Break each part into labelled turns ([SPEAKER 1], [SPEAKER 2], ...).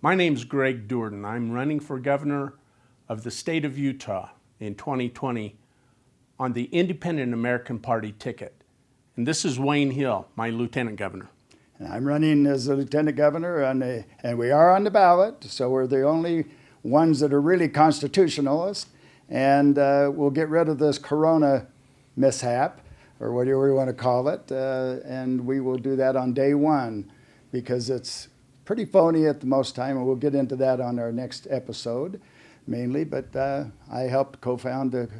[SPEAKER 1] My name's Greg Duerden. I'm running for governor of the state of Utah in 2020 on the Independent American Party ticket. And this is Wayne Hill, my lieutenant governor.
[SPEAKER 2] And I'm running as a lieutenant governor, and we are on the ballot, so we're the only ones that are really constitutionalists. And we'll get rid of this corona mishap, or whatever you want to call it, and we will do that on day one, because it's pretty phony at the most time, and we'll get into that on our next episode mainly. But I helped co-found the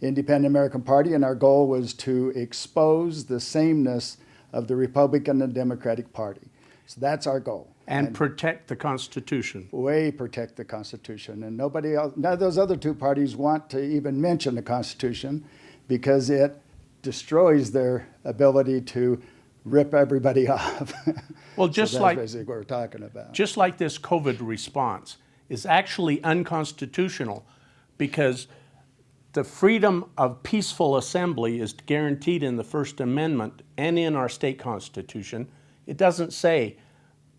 [SPEAKER 2] Independent American Party, and our goal was to expose the sameness of the Republican and Democratic Party. So that's our goal.
[SPEAKER 1] And protect the Constitution.
[SPEAKER 2] Protect the Constitution. And nobody else, none of those other two parties want to even mention the Constitution, because it destroys their ability to rip everybody off.
[SPEAKER 1] Well, just
[SPEAKER 2] so
[SPEAKER 1] like
[SPEAKER 2] that's basically what we're talking about.
[SPEAKER 1] Just like this COVID response is actually unconstitutional, because the freedom of peaceful assembly is guaranteed in the First Amendment and in our state constitution. It doesn't say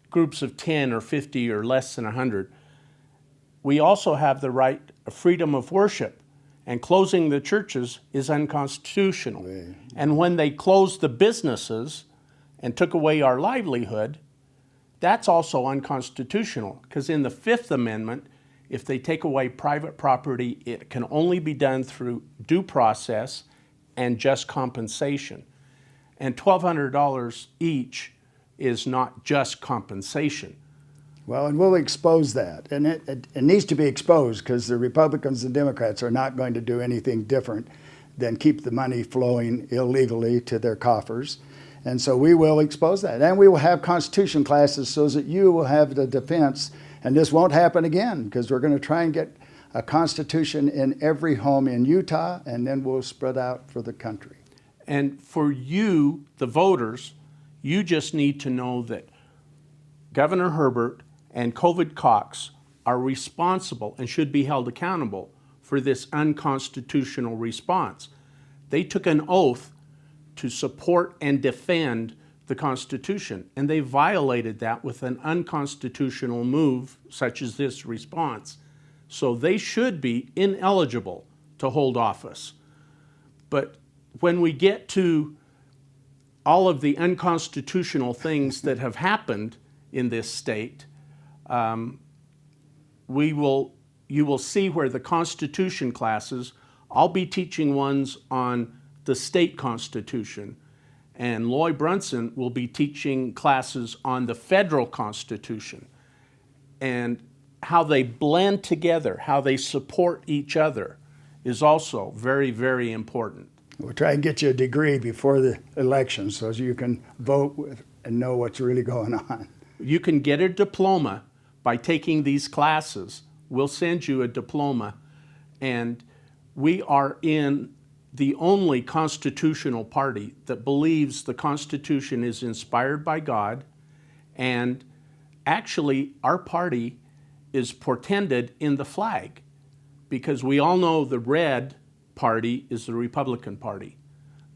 [SPEAKER 1] groups of 10 or 50 or less than 100. We also have the right of freedom of worship, and closing the churches is unconstitutional.
[SPEAKER 2] Right.
[SPEAKER 1] And when they closed the businesses and took away our livelihood, that's also unconstitutional, because in the Fifth Amendment, if they take away private property, it can only be done through due process and just compensation. And $1,200 each is not just compensation.
[SPEAKER 2] Well, and we'll expose that. And it needs to be exposed, because the Republicans and Democrats are not going to do anything different than keep the money flowing illegally to their coffers. And so we will expose that. And we will have Constitution classes so that you will have the defense. And this won't happen again, because we're going to try and get a Constitution in every home in Utah, and then we'll spread out for the country.
[SPEAKER 1] And for you, the voters, you just need to know that Governor Herbert and COVID Cox are responsible and should be held accountable for this unconstitutional response. They took an oath to support and defend the Constitution, and they violated that with an unconstitutional move such as this response. So they should be ineligible to hold office. But when we get to all of the unconstitutional things that have happened in this state, you will see where the Constitution classes, I'll be teaching ones on the state Constitution, and Loy Brunson will be teaching classes on the federal Constitution, and how they blend together, how they support each other is also very, very important.
[SPEAKER 2] We'll try and get you a degree before the election so you can vote with and know what's really going on.
[SPEAKER 1] You can get a diploma by taking these classes. We'll send you a diploma, and we are in the only constitutional party that believes the Constitution is inspired by God, and actually our party is portended in the flag, because we all know the red party is the Republican Party.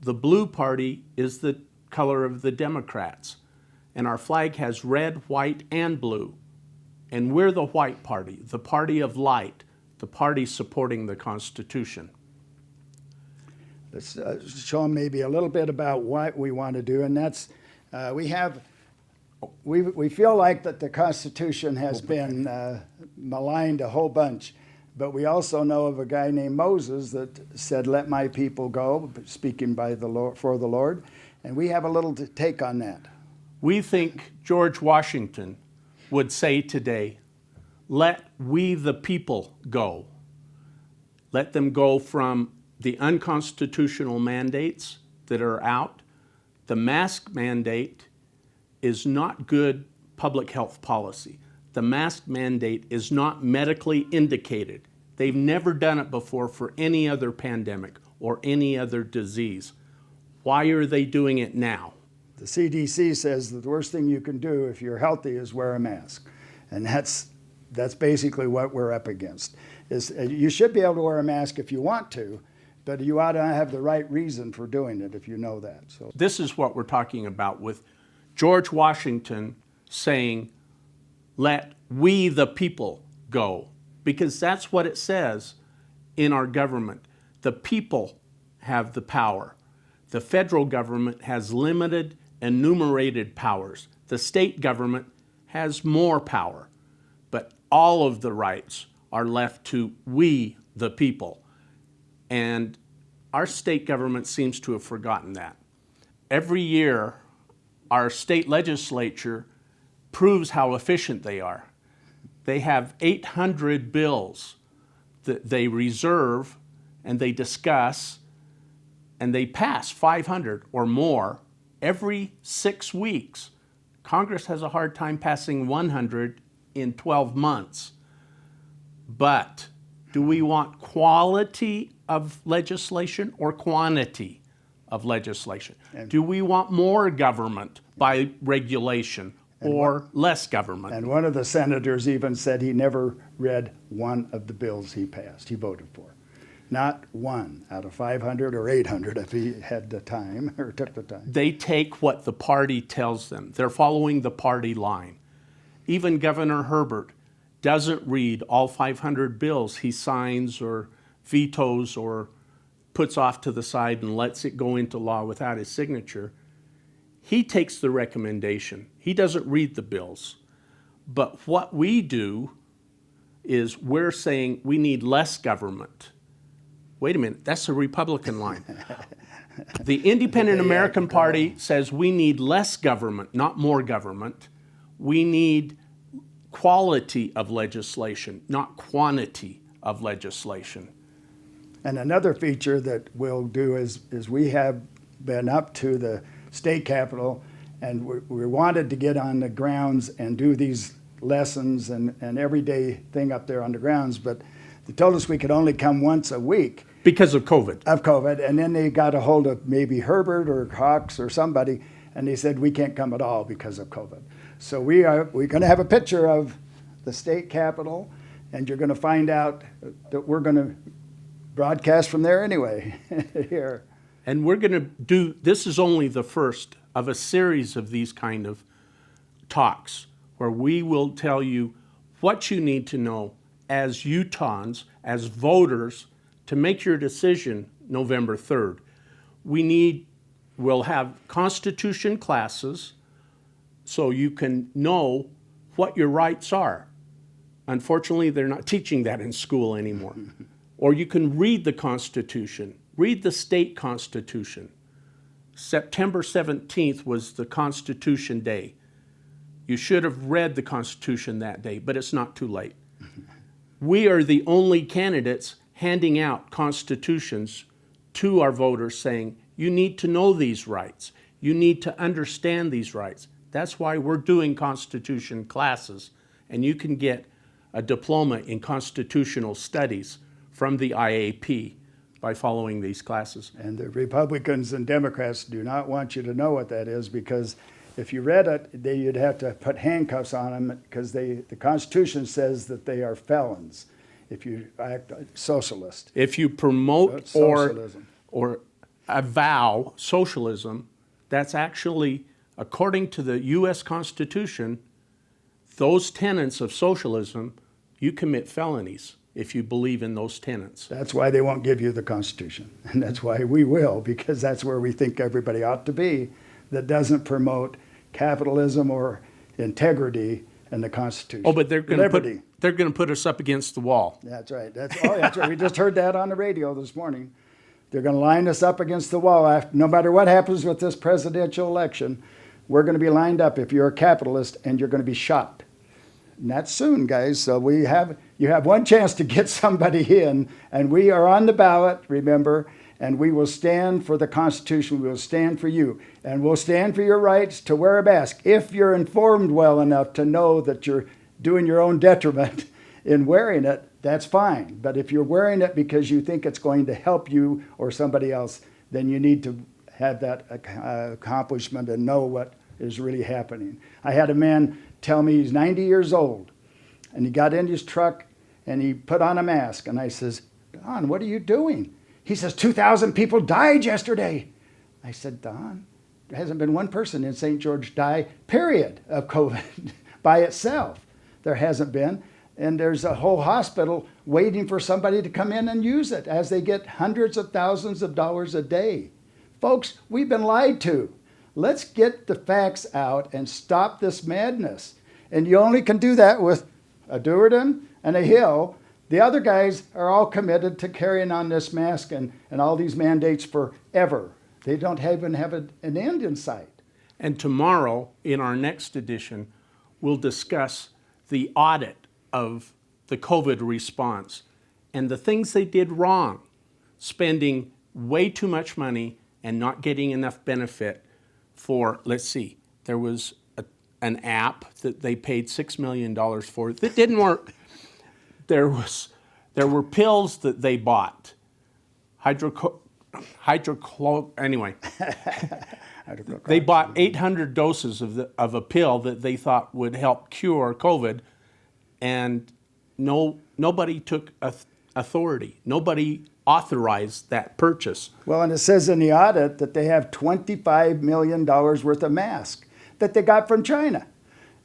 [SPEAKER 1] The blue party is the color of the Democrats, and our flag has red, white, and blue. And we're the white party, the party of light, the party supporting the Constitution.
[SPEAKER 2] Let's show them maybe a little bit about what we want to do, and that's we feel like that the Constitution has been maligned a whole bunch, but we also know of a guy named Moses that said, "Let my people go," speaking by the Lord, for the Lord, and we have a little take on that.
[SPEAKER 1] We think George Washington would say today, "Let we the people go." Let them go from the unconstitutional mandates that are out. The mask mandate is not good public health policy. The mask mandate is not medically indicated. They've never done it before for any other pandemic or any other disease. Why are they doing it now?
[SPEAKER 2] The CDC says that the worst thing you can do if you're healthy is wear a mask. And that's basically what we're up against. You should be able to wear a mask if you want to, but you ought to have the right reason for doing it if you know that. So
[SPEAKER 1] this is what we're talking about with George Washington saying, "Let we the people go, because that's what it says in our government. The people have the power. The federal government has limited, enumerated powers. The state government has more power, but all of the rights are left to we the people. And our state government seems to have forgotten that. Every year, our state legislature proves how efficient they are. They have 800 bills that they reserve and they discuss, and they pass 500 or more every 6 weeks. Congress has a hard time passing 100 in 12 months. But do we want quality of legislation or quantity of legislation? Do we want more government by regulation or less government?
[SPEAKER 2] And one of the senators even said he never read one of the bills he passed, he voted for. Not one out of 500 or 800 if he had the time or took the time.
[SPEAKER 1] They take what the party tells them. They're following the party line. Even Governor Herbert doesn't read all 500 bills he signs or vetoes or puts off to the side and lets it go into law without his signature. He takes the recommendation. He doesn't read the bills. But what we do is we're saying we need less government. Wait a minute, that's the Republican line. The Independent American Party says we need less government, not more government. We need quality of legislation, not quantity of legislation.
[SPEAKER 2] And another feature that we'll do is we have been up to the state capitol, and we wanted to get on the grounds and do these lessons and everyday thing up there on the grounds, but they told us we could only come once a week.
[SPEAKER 1] Because of COVID.
[SPEAKER 2] Of COVID, and then they got a hold of maybe Herbert or Cox or somebody, and they said we can't come at all because of COVID. So we're going to have a picture of the state capitol, and you're going to find out that we're going to broadcast from there anyway here.
[SPEAKER 1] And we're going to do, this is only the first of a series of these kind of talks where we will tell you what you need to know as Utahns, as voters, to make your decision November 3rd. We'll have Constitution classes so you can know what your rights are. Unfortunately, they're not teaching that in school anymore. Or you can read the Constitution, read the state Constitution. September 17th was the Constitution Day. You should have read the Constitution that day, but it's not too late. We are the only candidates handing out constitutions to our voters saying, you need to know these rights. You need to understand these rights. That's why we're doing Constitution classes, and you can get a diploma in constitutional studies from the IAP by following these classes.
[SPEAKER 2] And the Republicans and Democrats do not want you to know what that is, because if you read it, you'd have to put handcuffs on them, because the Constitution says that they are felons if you act socialist.
[SPEAKER 1] If you promote
[SPEAKER 2] Socialism.
[SPEAKER 1] or avow socialism, that's actually, according to the U.S. Constitution, those tenets of socialism, you commit felonies if you believe in those tenets.
[SPEAKER 2] That's why they won't give you the Constitution. And that's why we will, because that's where we think everybody ought to be, that doesn't promote capitalism or integrity in the Constitution.
[SPEAKER 1] Oh, but they're going to put us up against the wall.
[SPEAKER 2] That's right. That's right. We just heard that on the radio this morning. They're going to line us up against the wall. No matter what happens with this presidential election, we're going to be lined up if you're a capitalist, and you're going to be shot. And that's soon, guys. So you have one chance to get somebody in, and we are on the ballot, remember, and we will stand for the Constitution. We will stand for you, and we'll stand for your rights to wear a mask if you're informed well enough to know that you're doing your own detriment in wearing it. That's fine. But if you're wearing it because you think it's going to help you or somebody else, then you need to have that accomplishment and know what is really happening. I had a man tell me he's 90 years old, and he got in his truck and he put on a mask. And I says, Don, what are you doing? He says, 2,000 people died yesterday. I said, Don, there hasn't been one person in St. George die, period, of COVID by itself. there hasn't been. And there's a whole hospital waiting for somebody to come in and use it as they get hundreds of thousands of dollars a day. Folks, we've been lied to. Let's get the facts out and stop this madness. And you only can do that with a Duerden and a Hill. The other guys are all committed to carrying on this mask and all these mandates forever. They don't even have an end in sight.
[SPEAKER 1] And tomorrow, in our next edition, we'll discuss the audit of the COVID response and the things they did wrong, spending way too much money and not getting enough benefit for, let's see, there was an app that they paid $6 million for that didn't work. There were pills that they bought, anyway. They bought 800 doses of a pill that they thought would help cure COVID, and nobody took authority. Nobody authorized that purchase.
[SPEAKER 2] Well, and it says in the audit that they have $25 million worth of masks that they got from China.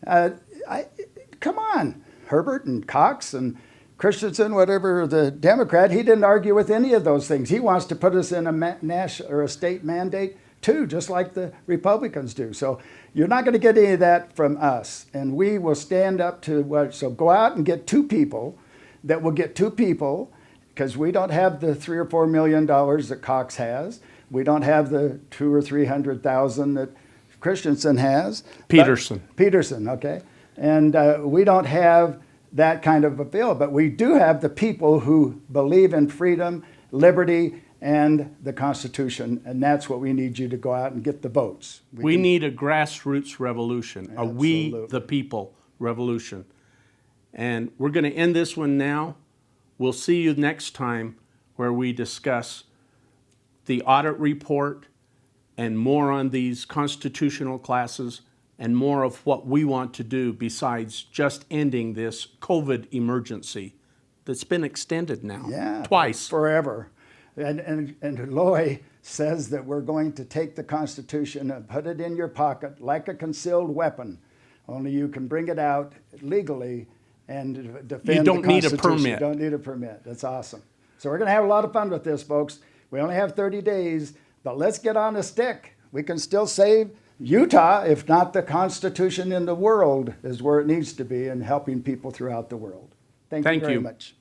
[SPEAKER 2] Come on, Herbert and Cox and Christensen, whatever the Democrat, he didn't argue with any of those things. He wants to put us in a national or a state mandate too, just like the Republicans do. So you're not going to get any of that from us. And we will stand up to what, so go out and get two people that will get two people, because we don't have the $3 or $4 million that Cox has. We don't have the 200,000 or 300,000 that Christensen has. Peterson, okay. And we don't have that kind of a bill, but we do have the people who believe in freedom, liberty, and the Constitution, and that's what we need you to go out and get the votes.
[SPEAKER 1] We need a grassroots revolution, a we the people revolution. And we're going to end this one now. We'll see you next time where we discuss the audit report and more on these constitutional classes and more of what we want to do besides just ending this COVID emergency that's been extended now twice.
[SPEAKER 2] Forever. And Loy says that we're going to take the Constitution and put it in your pocket like a concealed weapon. Only you can bring it out legally and defend the Constitution.
[SPEAKER 1] You don't need a permit.
[SPEAKER 2] You don't need a permit. That's awesome. So we're going to have a lot of fun with this, folks. We only have 30 days, but let's get on a stick. We can still save Utah, if not the Constitution in the world, is where it needs to be, and helping people throughout the world. Thank you very much.